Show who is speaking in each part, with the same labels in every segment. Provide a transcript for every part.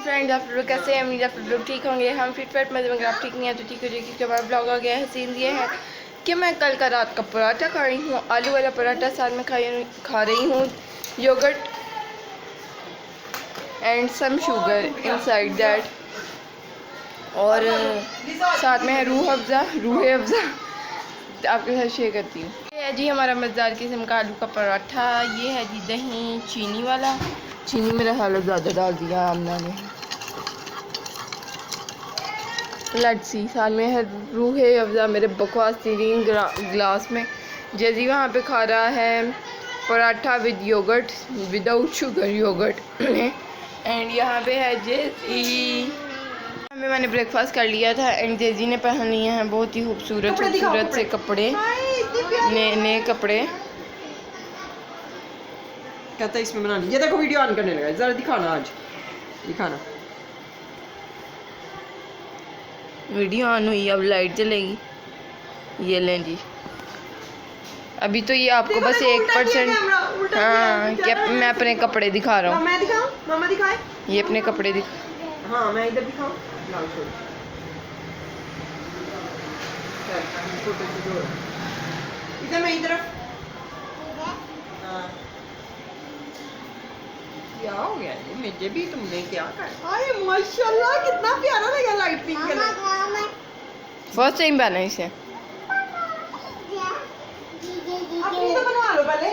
Speaker 1: Friends, आप लोग कैसे हैं? उम्मीद आप लोग ठीक होंगे। हम फिट फाट में अगर आप ठीक नहीं है तो ठीक हो जाएगी, क्योंकि हमारा ब्लॉग आ गया है। सीन ये है कि मैं कल का रात का पराठा खा रही हूँ, आलू वाला पराठा। साथ में खा रही हूँ yogurt and some sugar inside that, और साथ में है रूह अफ़ज़ा आपके साथ शेयर करती हूँ। ये है जी हमारा मज़ेदार किस्म का आलू का पराठा। ये है जी दही चीनी वाला। चीनी मेरा हालत ज़्यादा डाल दिया आमना ने। लट्सी साथ में है रूह अफ़ज़ा मेरे बकवास 3 ग्लास में। जैजी वहाँ पे खा रहा है paratha with yogurt, without sugar yogurt and यहाँ पे है जैजी। मैंने ब्रेकफास्ट कर लिया था एंड जेजी ने पहन लिए हैं बहुत ही खूबसूरत से कपड़े, नए कपड़े।
Speaker 2: कहता है इसमें बना ली। ये देखो वीडियो ऑन करने लगा, जरा दिखाना, आज दिखाना।
Speaker 1: वीडियो ऑन हुई, अब लाइट जलेगी। ये लें जी। अभी तो ये आपको बस 1%। हाँ, क्या मैं अपने कपड़े दिखा रहा हूँ।
Speaker 2: मैं दिखाऊं? मामा दिखाए।
Speaker 1: ये अपने कपड़े दिखा।
Speaker 2: हाँ, मैं इधर दिखाऊं। इधर मैं इधर। क्या हो गया ये? मुझे भी तुमने क्या कर? अरे माशाल्लाह, कितना प्यारा लगा light pink colour.
Speaker 1: First time पहना इसे।
Speaker 2: आप इधर बनवा लो पहले,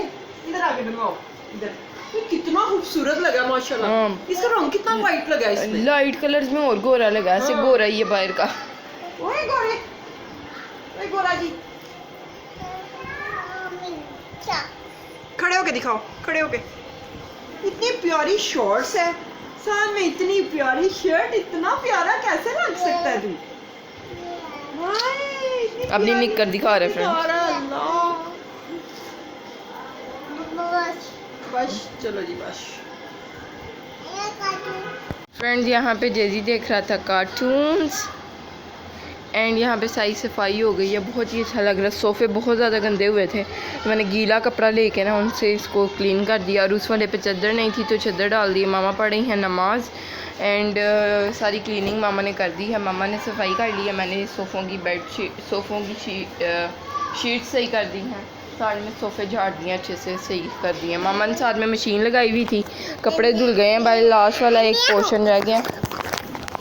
Speaker 2: इधर आके बनवाओ। इधर ये कितना खूबसूरत लगा माशाल्लाह। इसका रंग कितना वाइट लगा इसमें।
Speaker 1: लाइट कलर्स में और गोरा लगा, ऐसे गोरा ही है बाहर का।
Speaker 2: ओए गोरे, ओए गोरा जी, खड़े होके दिखाओ, खड़े होके। इतनी प्यारी शॉर्ट्स है, साथ में इतनी प्यारी शर्ट। इतना प्यारा कैसे लग सकता है तू?
Speaker 1: अपनी निक्कर दिखा रहे फ्रेंड्स।
Speaker 2: बस चलो जी, बस
Speaker 1: फ्रेंड्स, यहाँ पे जेजी देख रहा था कार्टून्स एंड यहाँ पे सारी सफाई हो गई है। बहुत ही अच्छा लग रहा है। सोफ़े बहुत ज़्यादा गंदे हुए थे, मैंने गीला कपड़ा लेके ना उनसे इसको क्लीन कर दिया। और उस वाले पे चादर नहीं थी तो चादर डाल दी। मामा पढ़ रही हैं नमाज एंड सारी क्लीनिंग मामा ने कर दी है। मामा ने सफाई कर ली है। मैंने सोफ़ों की सोफ़ों की शीट सही कर दी हैं। साथ में सोफ़े झाड़ दिए, अच्छे से सही कर दिए। मामा ने साथ में मशीन लगाई हुई थी, कपड़े धुल गए हैं। भाई लास्ट वाला एक पोर्शन रह गया।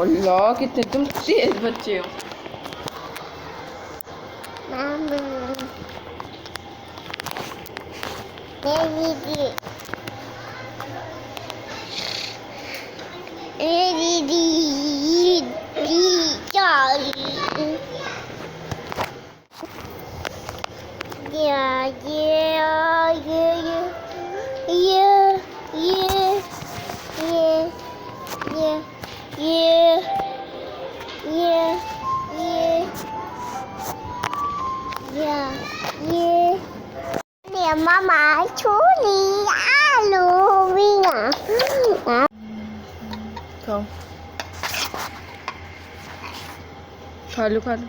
Speaker 1: अल्लाह कितने तुम तेज़ बच्चे हो।
Speaker 3: Mama chuli alu vinga.
Speaker 1: खाओ, खा लो खा लो।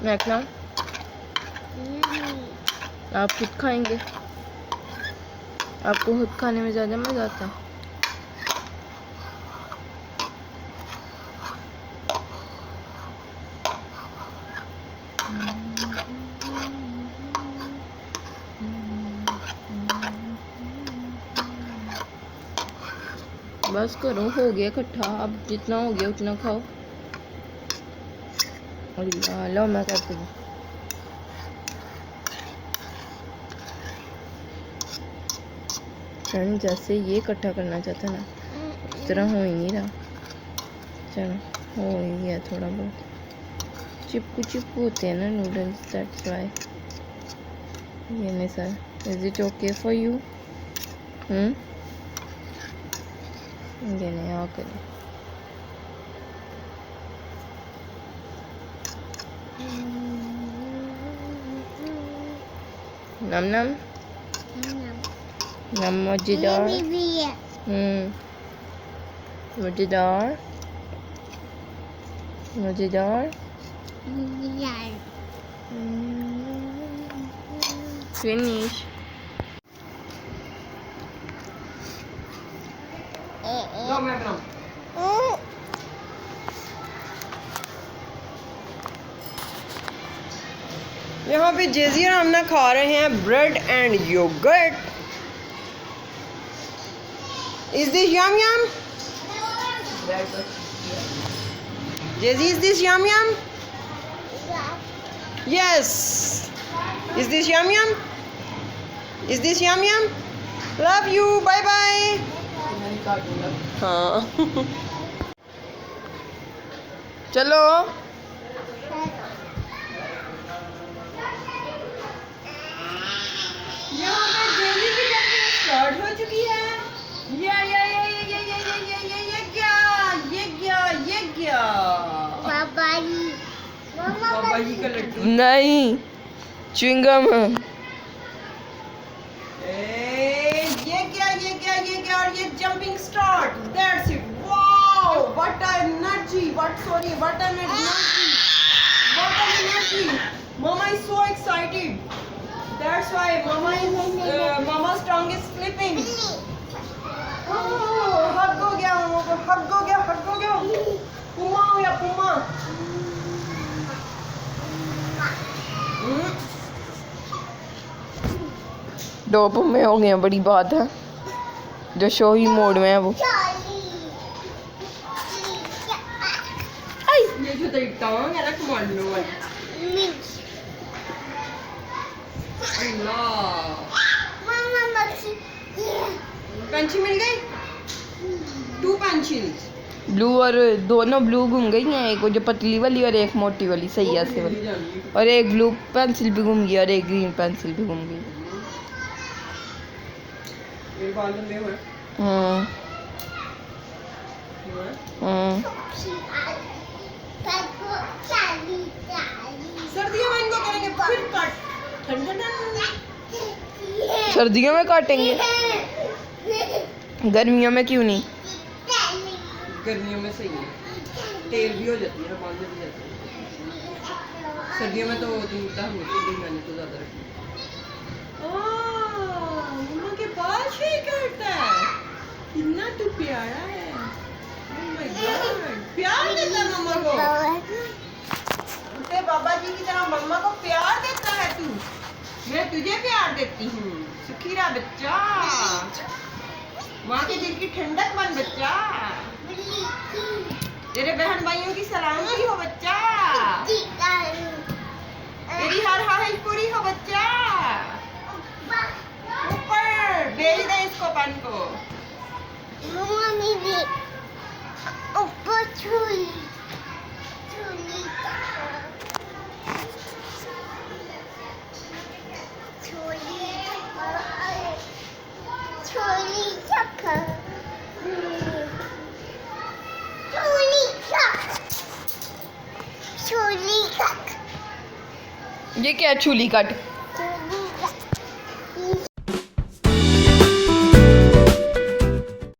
Speaker 1: मैं खिलाऊं? आप खुद खाएंगे? आपको खुद खाने में ज़्यादा मज़ा आता है। बस करो, हो गया इकट्ठा। अब जितना हो गया उतना खाओ। अल्लाह लो, मैं करती हूँ। फ्रेंड, जैसे ये इकट्ठा करना चाहता ना, उस तरह हो ही नहीं रहा। चलो, हो ही गया थोड़ा बहुत। चिपकू होते हैं ना नूडल्स, दैट्स वाई। ये नहीं sir, is it okay for you? ये नहीं ओके। नम नम नम मजेदार। मज़ेदार मज़ेदार। फिनिश।
Speaker 2: लो मैं बनाऊं। यहाँ पे जेजी और आमना खा रहे हैं bread and yogurt. Is this yum yum? Jezi, is this yum yum? Yes. Is this yum yum? Is this yum yum? Love you. Bye bye. हाँ।
Speaker 1: चलो
Speaker 2: यहाँ पे जेली की जंपिंग स्टार्ट हो चुकी है। ये
Speaker 3: बाबा जी
Speaker 2: बाबा जी का लड्डू।
Speaker 1: नहीं, च्युइंगम है।
Speaker 2: ये और ये jumping start. That's it. Wow, what energy, what energy. Mama is so excited. That's why Mama's tongue is flipping. हग हो गया। पुम्मा हो गया पुम्मा।
Speaker 1: दो पुम्मे हो गए, बड़ी बात है। जो शो ही मोड में है वो।
Speaker 2: ये जो तेरी टांग है ना कमांडो वाली। अल्लाह, पेंसिल मिल गई। 2 पेंसिल्स।
Speaker 1: ब्लू और दोनों ब्लू घूम गई हैं, एक वो जो पतली वाली और एक मोटी वाली, सही ऐसे वाली। और एक ब्लू पेंसिल भी घूम गई और एक ग्रीन पेंसिल भी घूम गई।
Speaker 2: मेरे बाल लंबे हुए। सर्दियों में इनको करेंगे फिर कट।
Speaker 1: सर्दियों में काटेंगे, गर्मियों में क्यों नहीं?
Speaker 2: गर्मियों में सही है, तेल भी हो जाती है, बाल भी जाती है। सर्दियों में तो दूरता मैंने तो ज्यादा रखी। मम्मा के बाल शेक करता है, कितना तू प्यारा है। Oh my God, प्यार देता है मम्मा को। उसे बाबा जी की तरह मम्मा को प्यार देता है तू। मैं तुझे प्यार देती हूँ, सुखी रहा बच्चा। माँ के दिल की ठंडक बन बच्चा। तेरे बहन भाइयों की सलामती हो बच्चा। तेरी हर ख्वाहिश पूरी हो बच्चा। ऊपर बेच दे इसको पन को।
Speaker 1: ये क्या है, छुली कट?